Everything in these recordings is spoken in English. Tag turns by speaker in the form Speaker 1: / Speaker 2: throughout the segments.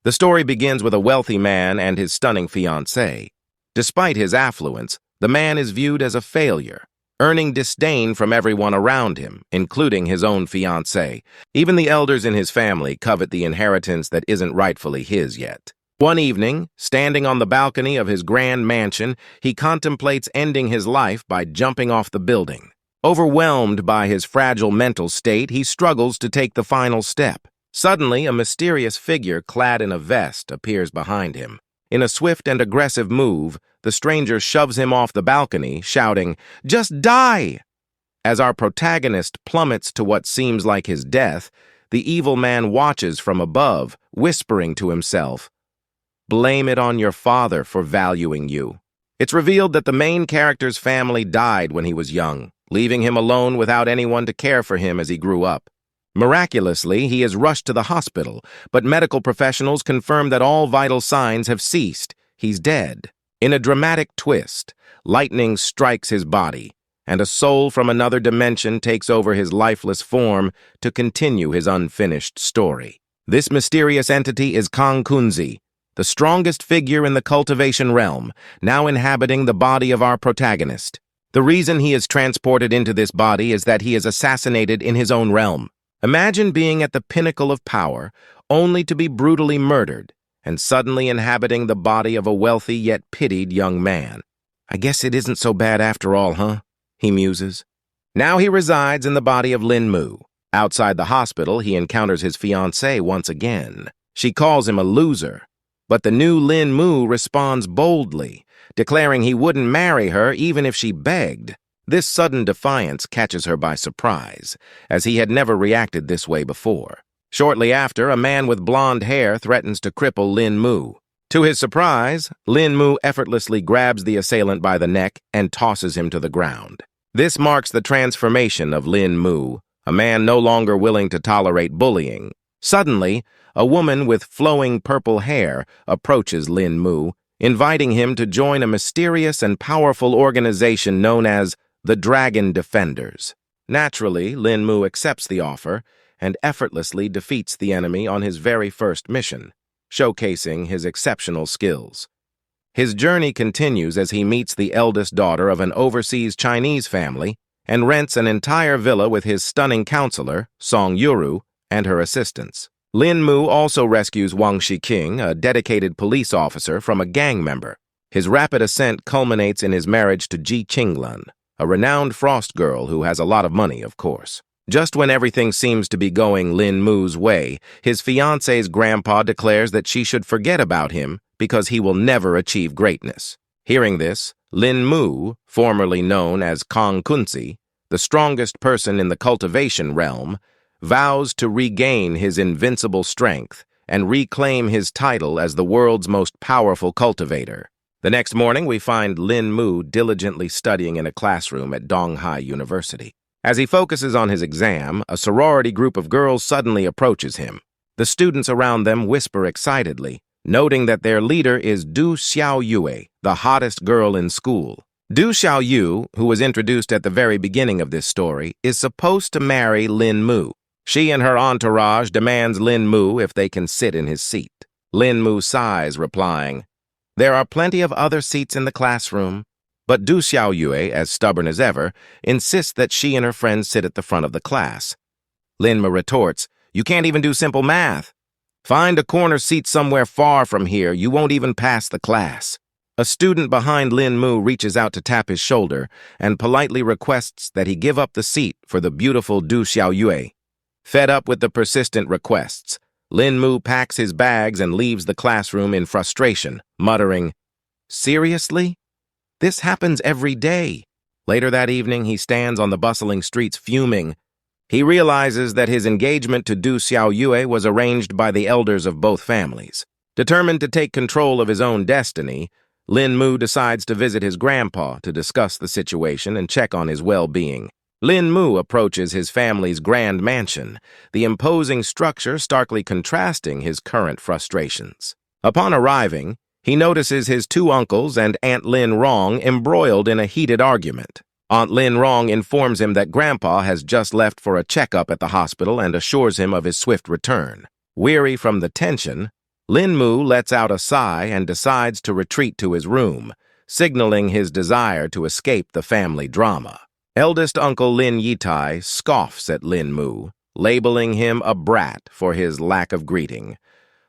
Speaker 1: The story begins with a wealthy man and his stunning fiancée. Despite his affluence, the man is viewed as a failure, earning disdain from everyone around him, including his own fiancée. Even the elders in his family covet the inheritance that isn't rightfully his yet. One evening, standing on the balcony of his grand mansion, he contemplates ending his life by jumping off the building. Overwhelmed by his fragile mental state, he struggles to take the final step. Suddenly, a mysterious figure clad in a vest appears behind him. In a swift and aggressive move, the stranger shoves him off the balcony, shouting, "Just die!" As our protagonist plummets to what seems like his death, the evil man watches from above, whispering to himself, "Blame it on your father for valuing you." It's revealed that the main character's family died when he was young, leaving him alone without anyone to care for him as he grew up. Miraculously, he is rushed to the hospital, but medical professionals confirm that all vital signs have ceased. He's dead. In a dramatic twist, lightning strikes his body, and a soul from another dimension takes over his lifeless form to continue his unfinished story. This mysterious entity is Kang Kunzi, the strongest figure in the cultivation realm, now inhabiting the body of our protagonist. The reason he is transported into this body is that he is assassinated in his own realm. Imagine being at the pinnacle of power, only to be brutally murdered, and suddenly inhabiting the body of a wealthy yet pitied young man. "I guess it isn't so bad after all, huh?" he muses. Now he resides in the body of Lin Mu. Outside the hospital, he encounters his fiancée once again. She calls him a loser, but the new Lin Mu responds boldly, declaring he wouldn't marry her even if she begged. This sudden defiance catches her by surprise, as he had never reacted this way before. Shortly after, a man with blonde hair threatens to cripple Lin Mu. To his surprise, Lin Mu effortlessly grabs the assailant by the neck and tosses him to the ground. This marks the transformation of Lin Mu, a man no longer willing to tolerate bullying. Suddenly, a woman with flowing purple hair approaches Lin Mu, inviting him to join a mysterious and powerful organization known as the Dragon Defenders. Naturally, Lin Mu accepts the offer and effortlessly defeats the enemy on his very first mission, showcasing his exceptional skills. His journey continues as he meets the eldest daughter of an overseas Chinese family and rents an entire villa with his stunning counselor, Song Yuru, and her assistants. Lin Mu also rescues Wang Shiqing, a dedicated police officer, from a gang member. His rapid ascent culminates in his marriage to Ji Qinglan, a renowned frost girl who has a lot of money, of course. Just when everything seems to be going Lin Mu's way, his fiancée's grandpa declares that she should forget about him because he will never achieve greatness. Hearing this, Lin Mu, formerly known as Kang Kunzi, the strongest person in the cultivation realm, vows to regain his invincible strength and reclaim his title as the world's most powerful cultivator. The next morning, we find Lin Mu diligently studying in a classroom at Donghai University. As he focuses on his exam, a sorority group of girls suddenly approaches him. The students around them whisper excitedly, noting that their leader is Du Xiaoyue, the hottest girl in school. Du Xiaoyu, who was introduced at the very beginning of this story, is supposed to marry Lin Mu. She and her entourage demands Lin Mu if they can sit in his seat. Lin Mu sighs, replying, "There are plenty of other seats in the classroom." But Du Xiaoyue, as stubborn as ever, insists that she and her friends sit at the front of the class. Lin Mu retorts, "You can't even do simple math. Find a corner seat somewhere far from here. You won't even pass the class." A student behind Lin Mu reaches out to tap his shoulder and politely requests that he give up the seat for the beautiful Du Xiaoyue. Fed up with the persistent requests, Lin Mu packs his bags and leaves the classroom in frustration, muttering, "Seriously? This happens every day." Later that evening, he stands on the bustling streets fuming. He realizes that his engagement to Du Xiaoyue was arranged by the elders of both families. Determined to take control of his own destiny, Lin Mu decides to visit his grandpa to discuss the situation and check on his well-being. Lin Mu approaches his family's grand mansion, the imposing structure starkly contrasting his current frustrations. Upon arriving, he notices his two uncles and Aunt Lin Rong embroiled in a heated argument. Aunt Lin Rong informs him that Grandpa has just left for a checkup at the hospital and assures him of his swift return. Weary from the tension, Lin Mu lets out a sigh and decides to retreat to his room, signaling his desire to escape the family drama. Eldest Uncle Lin Yitai scoffs at Lin Mu, labeling him a brat for his lack of greeting,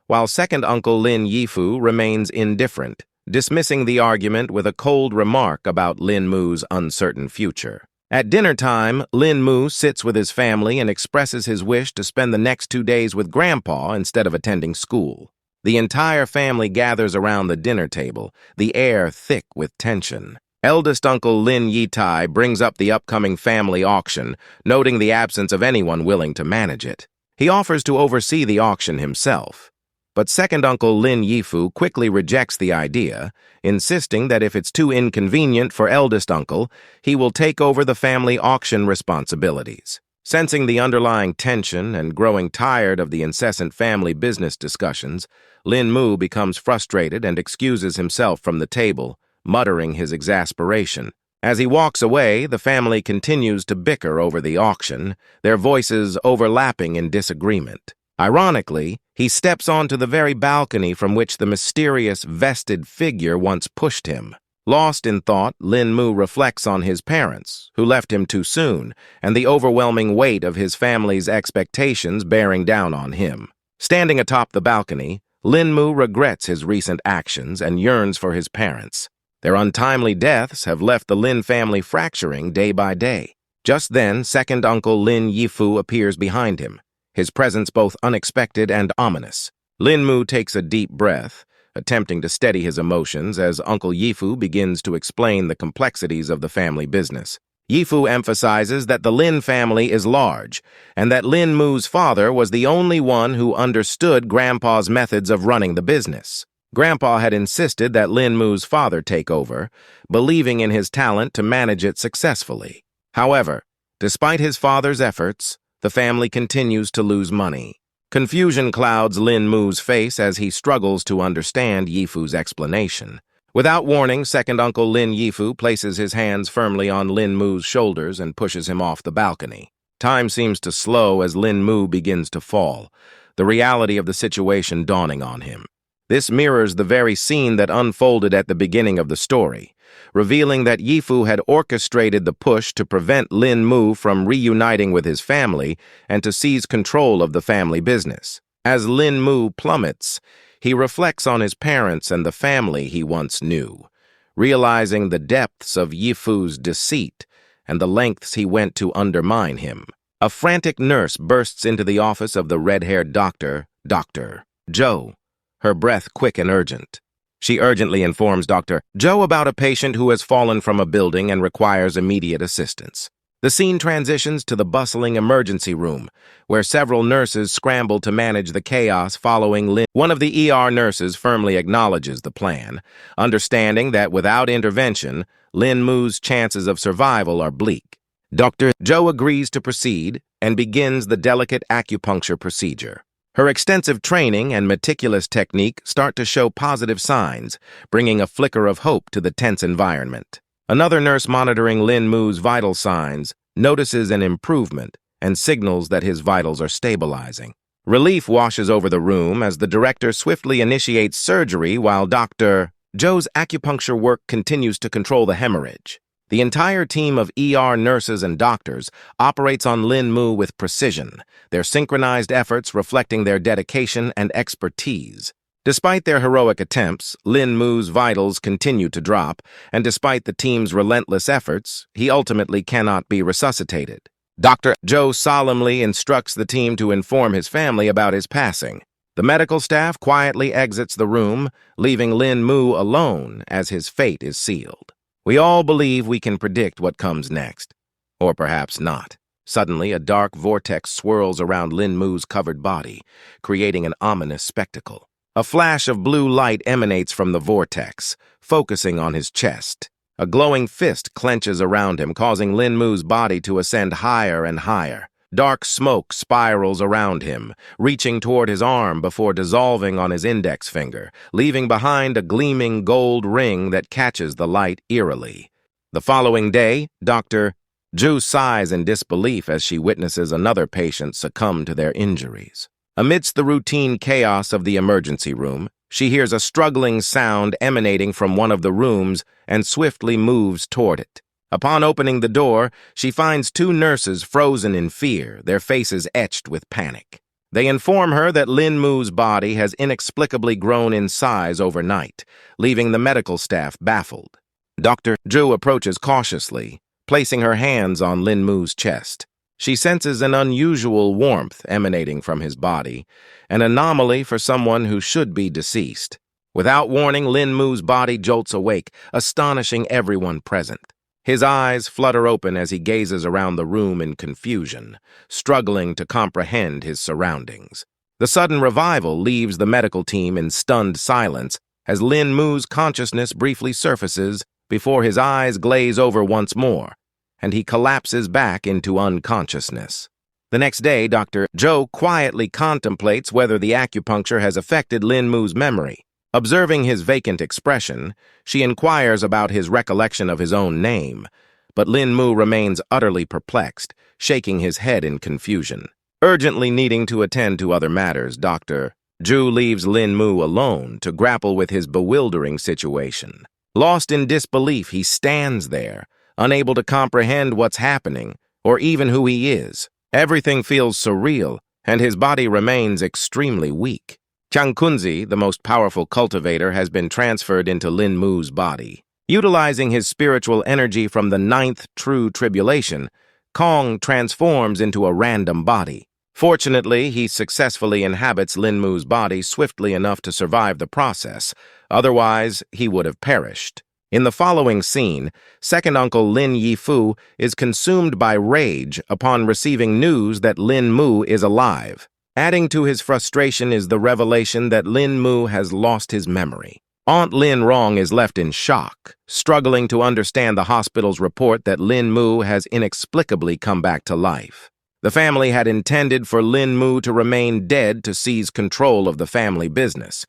Speaker 1: while second Uncle Lin Yifu remains indifferent, dismissing the argument with a cold remark about Lin Mu's uncertain future. At dinner time, Lin Mu sits with his family and expresses his wish to spend the next 2 days with Grandpa instead of attending school. The entire family gathers around the dinner table, the air thick with tension. Eldest Uncle Lin Yitai brings up the upcoming family auction, noting the absence of anyone willing to manage it. He offers to oversee the auction himself. But second Uncle Lin Yifu quickly rejects the idea, insisting that if it's too inconvenient for eldest uncle, he will take over the family auction responsibilities. Sensing the underlying tension and growing tired of the incessant family business discussions, Lin Mu becomes frustrated and excuses himself from the table, muttering his exasperation. As he walks away, the family continues to bicker over the auction, their voices overlapping in disagreement. Ironically, he steps onto the very balcony from which the mysterious vested figure once pushed him. Lost in thought, Lin Mu reflects on his parents, who left him too soon, and the overwhelming weight of his family's expectations bearing down on him. Standing atop the balcony, Lin Mu regrets his recent actions and yearns for his parents. Their untimely deaths have left the Lin family fracturing day by day. Just then, second Uncle Lin Yifu appears behind him, his presence both unexpected and ominous. Lin Mu takes a deep breath, attempting to steady his emotions as Uncle Yifu begins to explain the complexities of the family business. Yifu emphasizes that the Lin family is large, and that Lin Mu's father was the only one who understood Grandpa's methods of running the business. Grandpa had insisted that Lin Mu's father take over, believing in his talent to manage it successfully. However, despite his father's efforts, the family continues to lose money. Confusion clouds Lin Mu's face as he struggles to understand Yifu's explanation. Without warning, second Uncle Lin Yifu places his hands firmly on Lin Mu's shoulders and pushes him off the balcony. Time seems to slow as Lin Mu begins to fall, the reality of the situation dawning on him. This mirrors the very scene that unfolded at the beginning of the story, revealing that Yifu had orchestrated the push to prevent Lin Mu from reuniting with his family and to seize control of the family business. As Lin Mu plummets, he reflects on his parents and the family he once knew, realizing the depths of Yifu's deceit and the lengths he went to undermine him. A frantic nurse bursts into the office of the red-haired doctor, Dr. Zhou, her breath quick and urgent. She urgently informs Dr. Zhou about a patient who has fallen from a building and requires immediate assistance. The scene transitions to the bustling emergency room, where several nurses scramble to manage the chaos following Lin. One of the ER nurses firmly acknowledges the plan, understanding that without intervention, Lin Mu's chances of survival are bleak. Dr. Zhou agrees to proceed and begins the delicate acupuncture procedure. Her extensive training and meticulous technique start to show positive signs, bringing a flicker of hope to the tense environment. Another nurse monitoring Lin Mu's vital signs notices an improvement and signals that his vitals are stabilizing. Relief washes over the room as the director swiftly initiates surgery while Dr. Zhou's acupuncture work continues to control the hemorrhage. The entire team of ER nurses and doctors operates on Lin Mu with precision, their synchronized efforts reflecting their dedication and expertise. Despite their heroic attempts, Lin Mu's vitals continue to drop, and despite the team's relentless efforts, he ultimately cannot be resuscitated. Dr. Zhou solemnly instructs the team to inform his family about his passing. The medical staff quietly exits the room, leaving Lin Mu alone as his fate is sealed. We all believe we can predict what comes next. Or perhaps not. Suddenly, a dark vortex swirls around Lin Mu's covered body, creating an ominous spectacle. A flash of blue light emanates from the vortex, focusing on his chest. A glowing fist clenches around him, causing Lin Mu's body to ascend higher and higher. Dark smoke spirals around him, reaching toward his arm before dissolving on his index finger, leaving behind a gleaming gold ring that catches the light eerily. The following day, Dr. Zhu sighs in disbelief as she witnesses another patient succumb to their injuries. Amidst the routine chaos of the emergency room, she hears a struggling sound emanating from one of the rooms and swiftly moves toward it. Upon opening the door, she finds two nurses frozen in fear, their faces etched with panic. They inform her that Lin Mu's body has inexplicably grown in size overnight, leaving the medical staff baffled. Dr. Zhu approaches cautiously, placing her hands on Lin Mu's chest. She senses an unusual warmth emanating from his body, an anomaly for someone who should be deceased. Without warning, Lin Mu's body jolts awake, astonishing everyone present. His eyes flutter open as he gazes around the room in confusion, struggling to comprehend his surroundings. The sudden revival leaves the medical team in stunned silence as Lin Mu's consciousness briefly surfaces before his eyes glaze over once more, and he collapses back into unconsciousness. The next day, Dr. Zhou quietly contemplates whether the acupuncture has affected Lin Mu's memory. Observing his vacant expression, she inquires about his recollection of his own name, but Lin Mu remains utterly perplexed, shaking his head in confusion. Urgently needing to attend to other matters, Dr. Zhu leaves Lin Mu alone to grapple with his bewildering situation. Lost in disbelief, he stands there, unable to comprehend what's happening, or even who he is. Everything feels surreal, and his body remains extremely weak. Chang Kunzi, the most powerful cultivator, has been transferred into Lin Mu's body. Utilizing his spiritual energy from the 9th true tribulation, Kong transforms into a random body. Fortunately, he successfully inhabits Lin Mu's body swiftly enough to survive the process, otherwise he would have perished. In the following scene, second uncle Lin Yifu is consumed by rage upon receiving news that Lin Mu is alive. Adding to his frustration is the revelation that Lin Mu has lost his memory. Aunt Lin Rong is left in shock, struggling to understand the hospital's report that Lin Mu has inexplicably come back to life. The family had intended for Lin Mu to remain dead to seize control of the family business,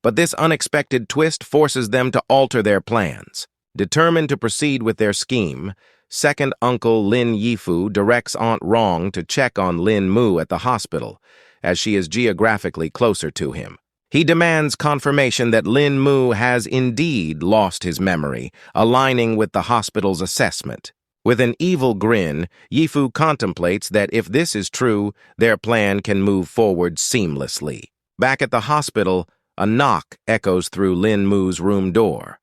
Speaker 1: but this unexpected twist forces them to alter their plans. Determined to proceed with their scheme, second uncle Lin Yifu directs Aunt Rong to check on Lin Mu at the hospital, as she is geographically closer to him. He demands confirmation that Lin Mu has indeed lost his memory, aligning with the hospital's assessment. With an evil grin, Yifu contemplates that if this is true, their plan can move forward seamlessly. Back at the hospital, a knock echoes through Lin Mu's room door.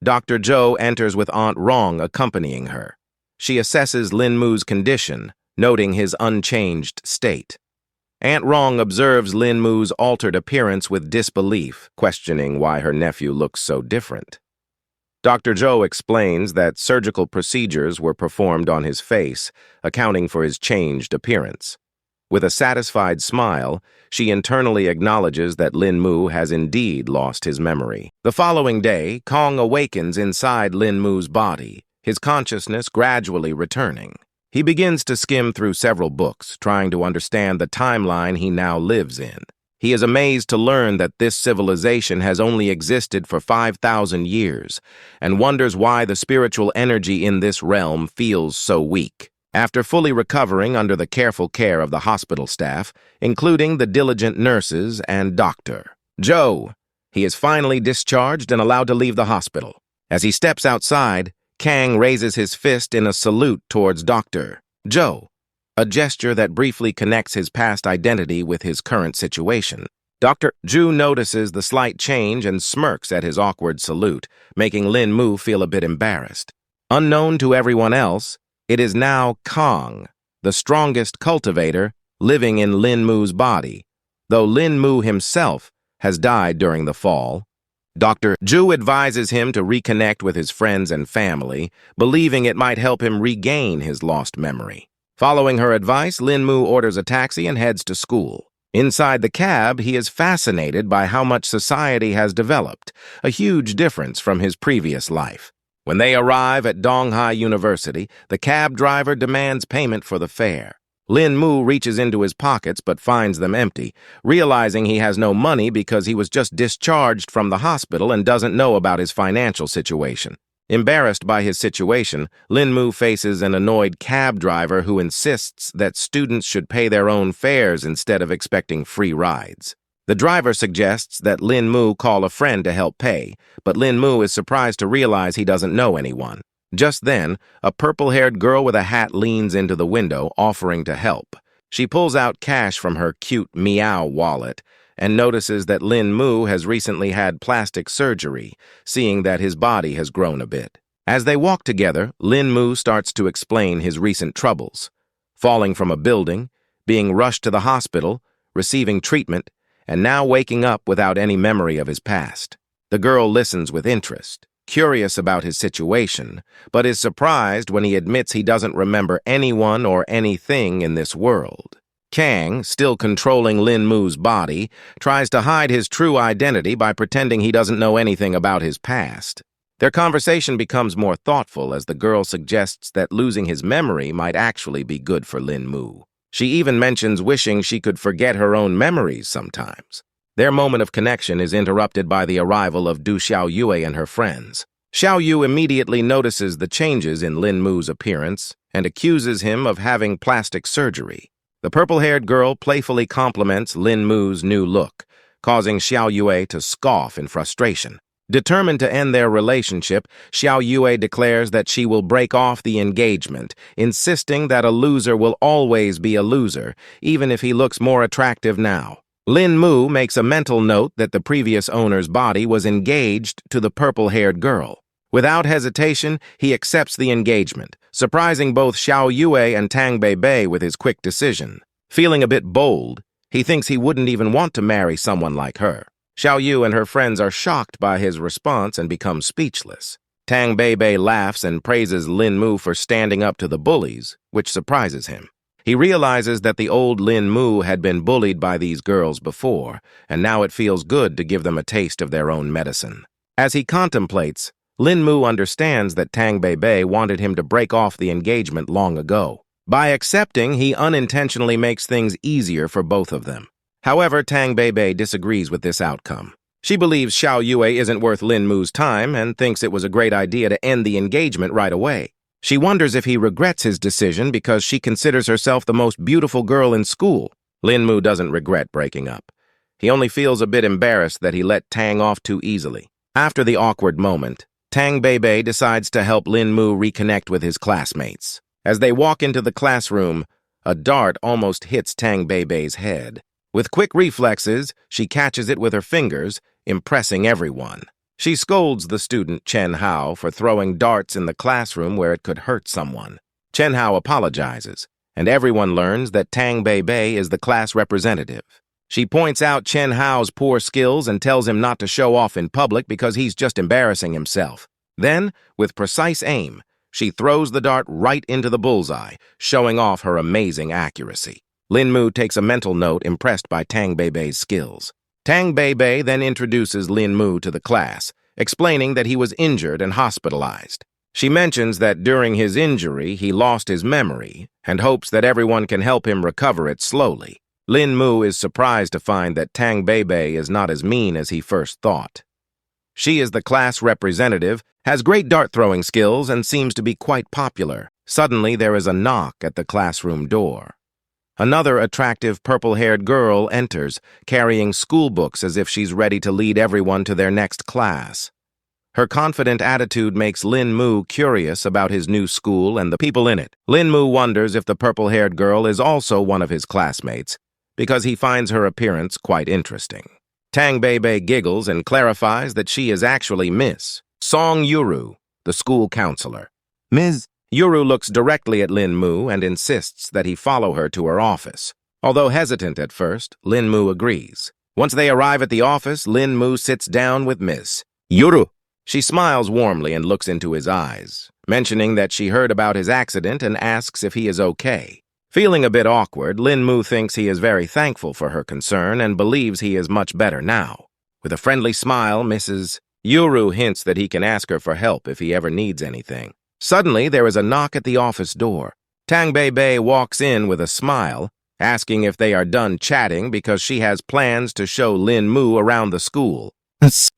Speaker 1: Dr. Zhou enters with Aunt Rong accompanying her. She assesses Lin Mu's condition, noting his unchanged state. Aunt Rong observes Lin Mu's altered appearance with disbelief, questioning why her nephew looks so different. Dr. Zhou explains that surgical procedures were performed on his face, accounting for his changed appearance. With a satisfied smile, she internally acknowledges that Lin Mu has indeed lost his memory. The following day, Kong awakens inside Lin Mu's body, his consciousness gradually returning. He begins to skim through several books, trying to understand the timeline he now lives in. He is amazed to learn that this civilization has only existed for 5,000 years, and wonders why the spiritual energy in this realm feels so weak. After fully recovering under the careful care of the hospital staff, including the diligent nurses and Dr. Zhou, he is finally discharged and allowed to leave the hospital. As he steps outside, Kang raises his fist in a salute towards Dr. Zhou, a gesture that briefly connects his past identity with his current situation. Dr. Zhu notices the slight change and smirks at his awkward salute, making Lin Mu feel a bit embarrassed. Unknown to everyone else, it is now Kong, the strongest cultivator, living in Lin Mu's body, though Lin Mu himself has died during the fall. Dr. Zhu advises him to reconnect with his friends and family, believing it might help him regain his lost memory. Following her advice, Lin Mu orders a taxi and heads to school. Inside the cab, he is fascinated by how much society has developed, a huge difference from his previous life. When they arrive at Donghai University, the cab driver demands payment for the fare. Lin Mu reaches into his pockets but finds them empty, realizing he has no money because he was just discharged from the hospital and doesn't know about his financial situation. Embarrassed by his situation, Lin Mu faces an annoyed cab driver who insists that students should pay their own fares instead of expecting free rides. The driver suggests that Lin Mu call a friend to help pay, but Lin Mu is surprised to realize he doesn't know anyone. Just then, a purple-haired girl with a hat leans into the window, offering to help. She pulls out cash from her cute Meow wallet and notices that Lin Mu has recently had plastic surgery, seeing that his body has grown a bit. As they walk together, Lin Mu starts to explain his recent troubles: falling from a building, being rushed to the hospital, receiving treatment, and now waking up without any memory of his past. The girl listens with interest, curious about his situation, but is surprised when he admits he doesn't remember anyone or anything in this world. Kang, still controlling Lin Mu's body, tries to hide his true identity by pretending he doesn't know anything about his past. Their conversation becomes more thoughtful as the girl suggests that losing his memory might actually be good for Lin Mu. She even mentions wishing she could forget her own memories sometimes. Their moment of connection is interrupted by the arrival of Du Xiaoyue and her friends. Xiaoyu immediately notices the changes in Lin Mu's appearance and accuses him of having plastic surgery. The purple-haired girl playfully compliments Lin Mu's new look, causing Xiaoyue to scoff in frustration. Determined to end their relationship, Xiaoyue declares that she will break off the engagement, insisting that a loser will always be a loser, even if he looks more attractive now. Lin Mu makes a mental note that the previous owner's body was engaged to the purple-haired girl. Without hesitation, he accepts the engagement, surprising both Xiaoyue and Tang Beibei with his quick decision. Feeling a bit bold, he thinks he wouldn't even want to marry someone like her. Xiaoyu and her friends are shocked by his response and become speechless. Tang Beibei laughs and praises Lin Mu for standing up to the bullies, which surprises him. He realizes that the old Lin Mu had been bullied by these girls before, and now it feels good to give them a taste of their own medicine. As he contemplates, Lin Mu understands that Tang Beibei wanted him to break off the engagement long ago. By accepting, he unintentionally makes things easier for both of them. However, Tang Beibei disagrees with this outcome. She believes Xiaoyue isn't worth Lin Mu's time and thinks it was a great idea to end the engagement right away. She wonders if he regrets his decision because she considers herself the most beautiful girl in school. Lin Mu doesn't regret breaking up. He only feels a bit embarrassed that he let Tang off too easily. After the awkward moment, Tang Beibei decides to help Lin Mu reconnect with his classmates. As they walk into the classroom, a dart almost hits Tang Beibei's head. With quick reflexes, she catches it with her fingers, impressing everyone. She scolds the student Chen Hao for throwing darts in the classroom where it could hurt someone. Chen Hao apologizes, and everyone learns that Tang Beibei is the class representative. She points out Chen Hao's poor skills and tells him not to show off in public because he's just embarrassing himself. Then, with precise aim, she throws the dart right into the bullseye, showing off her amazing accuracy. Lin Mu takes a mental note impressed by Tang Beibei's skills. Tang Beibei then introduces Lin Mu to the class, explaining that he was injured and hospitalized. She mentions that during his injury he lost his memory and hopes that everyone can help him recover it slowly. Lin Mu is surprised to find that Tang Beibei is not as mean as he first thought. She is the class representative, has great dart-throwing skills, and seems to be quite popular. Suddenly there is a knock at the classroom door. Another attractive purple-haired girl enters, carrying school books as if she's ready to lead everyone to their next class. Her confident attitude makes Lin Mu curious about his new school and the people in it. Lin Mu wonders if the purple-haired girl is also one of his classmates, because he finds her appearance quite interesting. Tang Beibei giggles and clarifies that she is actually Miss Song Yuru, the school counselor. Ms. Yuru looks directly at Lin Mu and insists that he follow her to her office. Although hesitant at first, Lin Mu agrees. Once they arrive at the office, Lin Mu sits down with Miss Yuru. She smiles warmly and looks into his eyes, mentioning that she heard about his accident and asks if he is okay. Feeling a bit awkward, Lin Mu thinks he is very thankful for her concern and believes he is much better now. With a friendly smile, Mrs. Yuru hints that he can ask her for help if he ever needs anything. Suddenly, there is a knock at the office door. Tang Beibei walks in with a smile, asking if they are done chatting because she has plans to show Lin Mu around the school.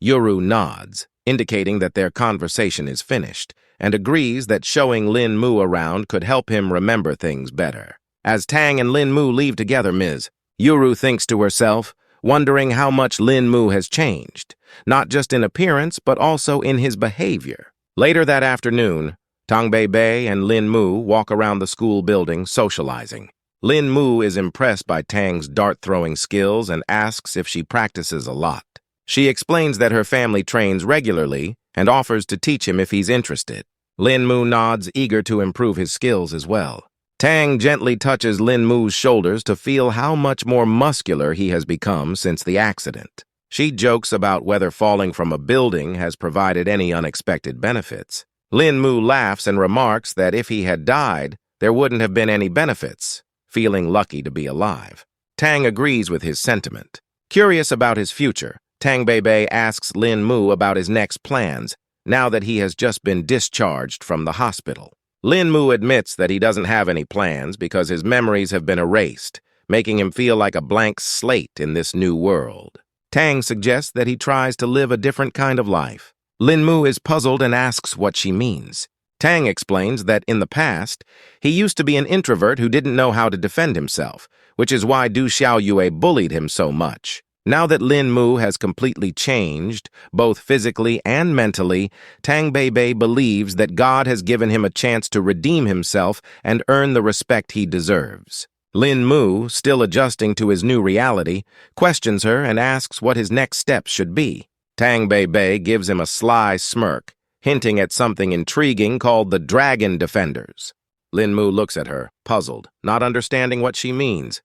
Speaker 1: Yuru nods, indicating that their conversation is finished, and agrees that showing Lin Mu around could help him remember things better. As Tang and Lin Mu leave together, Yuru thinks to herself, wondering how much Lin Mu has changed, not just in appearance but also in his behavior. Later that afternoon, Tang Bei and Lin Mu walk around the school building socializing. Lin Mu is impressed by Tang's dart-throwing skills and asks if she practices a lot. She explains that her family trains regularly and offers to teach him if he's interested. Lin Mu nods, eager to improve his skills as well. Tang gently touches Lin Mu's shoulders to feel how much more muscular he has become since the accident. She jokes about whether falling from a building has provided any unexpected benefits. Lin Mu laughs and remarks that if he had died, there wouldn't have been any benefits, feeling lucky to be alive. Tang agrees with his sentiment. Curious about his future, Tang Bei asks Lin Mu about his next plans, now that he has just been discharged from the hospital. Lin Mu admits that he doesn't have any plans because his memories have been erased, making him feel like a blank slate in this new world. Tang suggests that he tries to live a different kind of life. Lin Mu is puzzled and asks what she means. Tang explains that in the past, he used to be an introvert who didn't know how to defend himself, which is why Du Xiaoyue bullied him so much. Now that Lin Mu has completely changed, both physically and mentally, Tang Bei believes that God has given him a chance to redeem himself and earn the respect he deserves. Lin Mu, still adjusting to his new reality, questions her and asks what his next steps should be. Tang Bei gives him a sly smirk, hinting at something intriguing called the Dragon Defenders. Lin Mu looks at her, puzzled, not understanding what she means.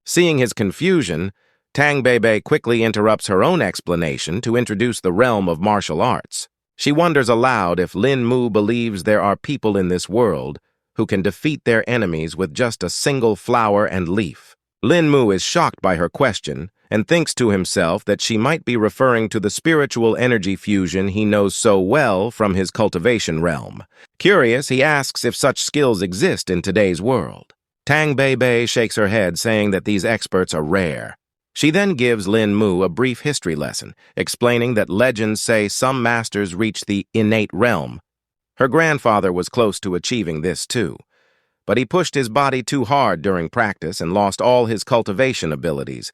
Speaker 1: Seeing his confusion, Tang Bei quickly interrupts her own explanation to introduce the realm of martial arts. She wonders aloud if Lin Mu believes there are people in this world who can defeat their enemies with just a single flower and leaf. Lin Mu is shocked by her question and thinks to himself that she might be referring to the spiritual energy fusion he knows so well from his cultivation realm. Curious, he asks if such skills exist in today's world. Tang Bei shakes her head, saying that these experts are rare. She then gives Lin Mu a brief history lesson, explaining that legends say some masters reach the innate realm. Her grandfather was close to achieving this too, but he pushed his body too hard during practice and lost all his cultivation abilities.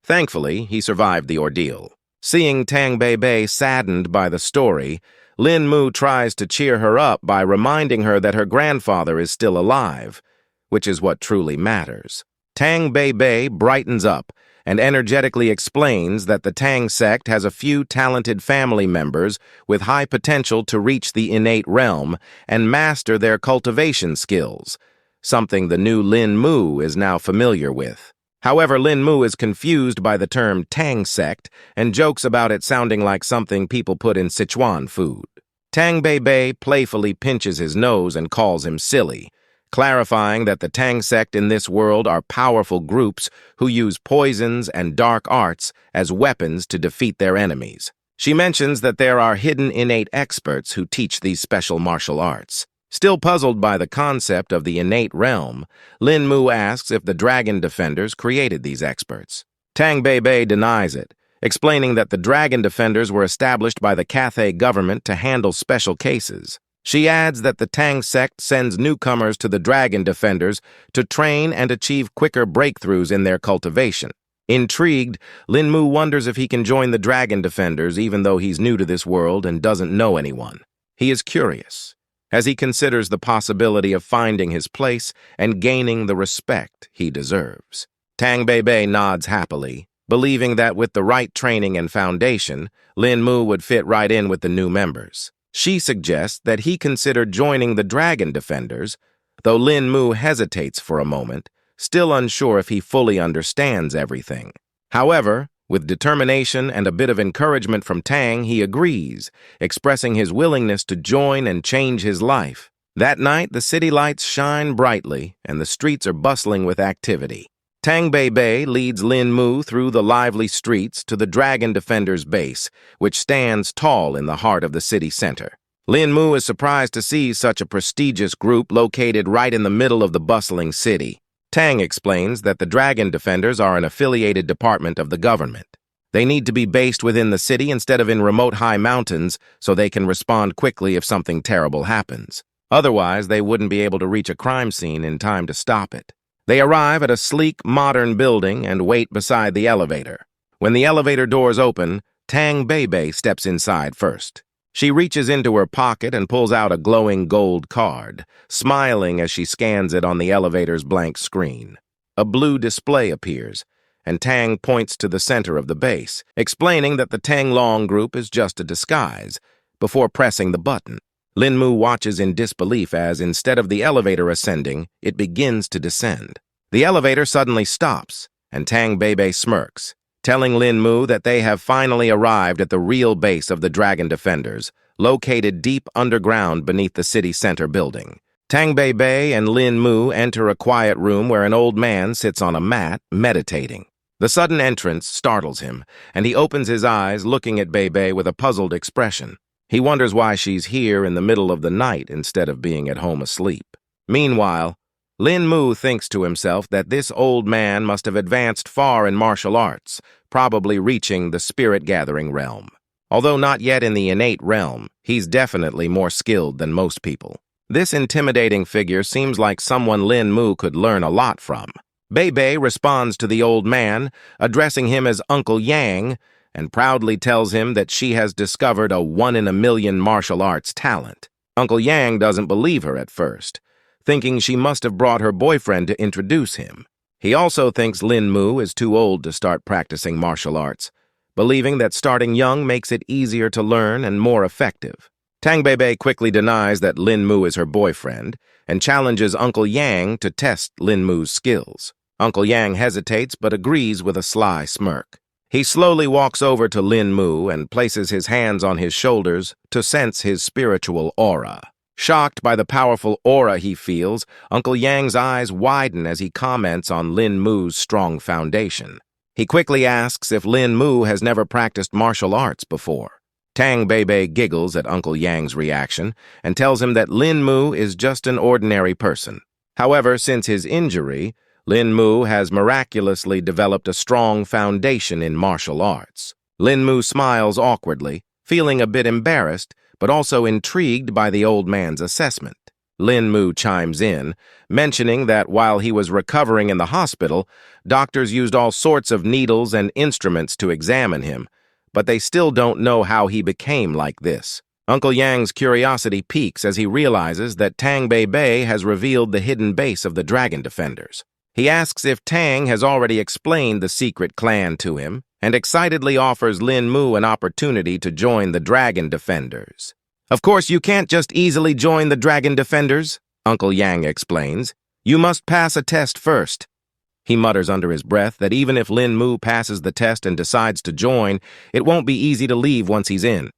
Speaker 1: Thankfully, he survived the ordeal. Seeing Tang Bei saddened by the story, Lin Mu tries to cheer her up by reminding her that her grandfather is still alive, which is what truly matters. Tang Bei brightens up and energetically explains that the Tang sect has a few talented family members with high potential to reach the innate realm and master their cultivation skills, something the new Lin Mu is now familiar with. However, Lin Mu is confused by the term Tang sect and jokes about it sounding like something people put in Sichuan food. Tang Bei playfully pinches his nose and calls him silly, clarifying that the Tang sect in this world are powerful groups who use poisons and dark arts as weapons to defeat their enemies. She mentions that there are hidden innate experts who teach these special martial arts. Still puzzled by the concept of the innate realm, Lin Mu asks if the Dragon Defenders created these experts. Tang Bei denies it, explaining that the Dragon Defenders were established by the Cathay government to handle special cases. She adds that the Tang sect sends newcomers to the Dragon Defenders to train and achieve quicker breakthroughs in their cultivation. Intrigued, Lin Mu wonders if he can join the Dragon Defenders even though he's new to this world and doesn't know anyone. He is curious, as he considers the possibility of finding his place and gaining the respect he deserves. Tang Bei nods happily, believing that with the right training and foundation, Lin Mu would fit right in with the new members. She suggests that he consider joining the Dragon Defenders, though Lin Mu hesitates for a moment, still unsure if he fully understands everything. However, with determination and a bit of encouragement from Tang, he agrees, expressing his willingness to join and change his life. That night, the city lights shine brightly and the streets are bustling with activity. Tang Bei leads Lin Mu through the lively streets to the Dragon Defender's base, which stands tall in the heart of the city center. Lin Mu is surprised to see such a prestigious group located right in the middle of the bustling city. Tang explains that the Dragon Defenders are an affiliated department of the government. They need to be based within the city instead of in remote high mountains so they can respond quickly if something terrible happens. Otherwise, they wouldn't be able to reach a crime scene in time to stop it. They arrive at a sleek, modern building and wait beside the elevator. When the elevator doors open, Tang Bei steps inside first. She reaches into her pocket and pulls out a glowing gold card, smiling as she scans it on the elevator's blank screen. A blue display appears, and Tang points to the center of the base, explaining that the Tang Long group is just a disguise, before pressing the button. Lin Mu watches in disbelief as, instead of the elevator ascending, it begins to descend. The elevator suddenly stops, and Tang Bei smirks, telling Lin Mu that they have finally arrived at the real base of the Dragon Defenders, located deep underground beneath the city center building. Tang Bei and Lin Mu enter a quiet room where an old man sits on a mat, meditating. The sudden entrance startles him, and he opens his eyes, looking at Bei with a puzzled expression. He wonders why she's here in the middle of the night instead of being at home asleep. Meanwhile, Lin Mu thinks to himself that this old man must have advanced far in martial arts, probably reaching the spirit-gathering realm. Although not yet in the innate realm, he's definitely more skilled than most people. This intimidating figure seems like someone Lin Mu could learn a lot from. Bei responds to the old man, addressing him as Uncle Yang, and proudly tells him that she has discovered a one-in-a-million martial arts talent. Uncle Yang doesn't believe her at first, thinking she must have brought her boyfriend to introduce him. He also thinks Lin Mu is too old to start practicing martial arts, believing that starting young makes it easier to learn and more effective. Tang Bei quickly denies that Lin Mu is her boyfriend and challenges Uncle Yang to test Lin Mu's skills. Uncle Yang hesitates but agrees with a sly smirk. He slowly walks over to Lin Mu and places his hands on his shoulders to sense his spiritual aura. Shocked by the powerful aura he feels, Uncle Yang's eyes widen as he comments on Lin Mu's strong foundation. He quickly asks if Lin Mu has never practiced martial arts before. Tang Bei giggles at Uncle Yang's reaction and tells him that Lin Mu is just an ordinary person. However, since his injury, Lin Mu has miraculously developed a strong foundation in martial arts. Lin Mu smiles awkwardly, feeling a bit embarrassed, but also intrigued by the old man's assessment. Lin Mu chimes in, mentioning that while he was recovering in the hospital, doctors used all sorts of needles and instruments to examine him, but they still don't know how he became like this. Uncle Yang's curiosity peaks as he realizes that Tang Bei has revealed the hidden base of the Dragon Defenders. He asks if Tang has already explained the secret clan to him, and excitedly offers Lin Mu an opportunity to join the Dragon Defenders. Of course, you can't just easily join the Dragon Defenders, Uncle Yang explains. You must pass a test first. He mutters under his breath that even if Lin Mu passes the test and decides to join, it won't be easy to leave once he's in.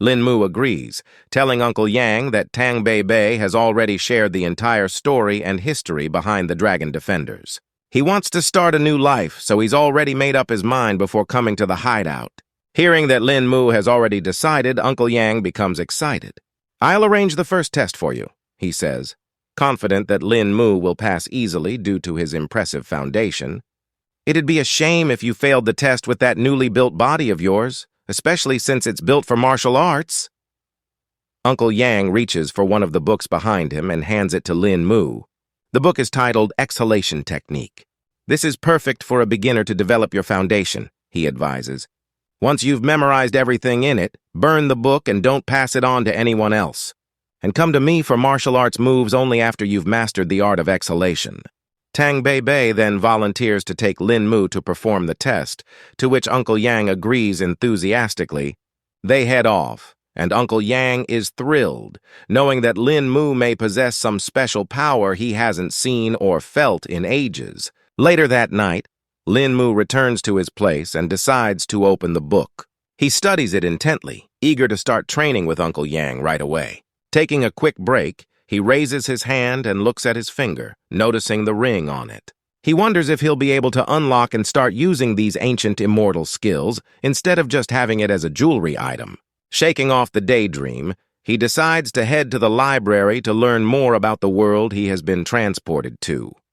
Speaker 1: Lin Mu agrees, telling Uncle Yang that Tang Bei has already shared the entire story and history behind the Dragon Defenders. He wants to start a new life, so he's already made up his mind before coming to the hideout. Hearing that Lin Mu has already decided, Uncle Yang becomes excited. I'll arrange the first test for you, he says, confident that Lin Mu will pass easily due to his impressive foundation. It'd be a shame if you failed the test with that newly built body of yours, especially since it's built for martial arts. Uncle Yang reaches for one of the books behind him and hands it to Lin Mu. The book is titled Exhalation Technique. This is perfect for a beginner to develop your foundation, he advises. Once you've memorized everything in it, burn the book and don't pass it on to anyone else. And come to me for martial arts moves only after you've mastered the art of exhalation. Tang Bei then volunteers to take Lin Mu to perform the test, to which Uncle Yang agrees enthusiastically. They head off, and Uncle Yang is thrilled, knowing that Lin Mu may possess some special power he hasn't seen or felt in ages. Later that night, Lin Mu returns to his place and decides to open the book. He studies it intently, eager to start training with Uncle Yang right away. Taking a quick break, he raises his hand and looks at his finger, noticing the ring on it. He wonders if he'll be able to unlock and start using these ancient immortal skills instead of just having it as a jewelry item. Shaking off the daydream, he decides to head to the library to learn more about the world he has been transported to.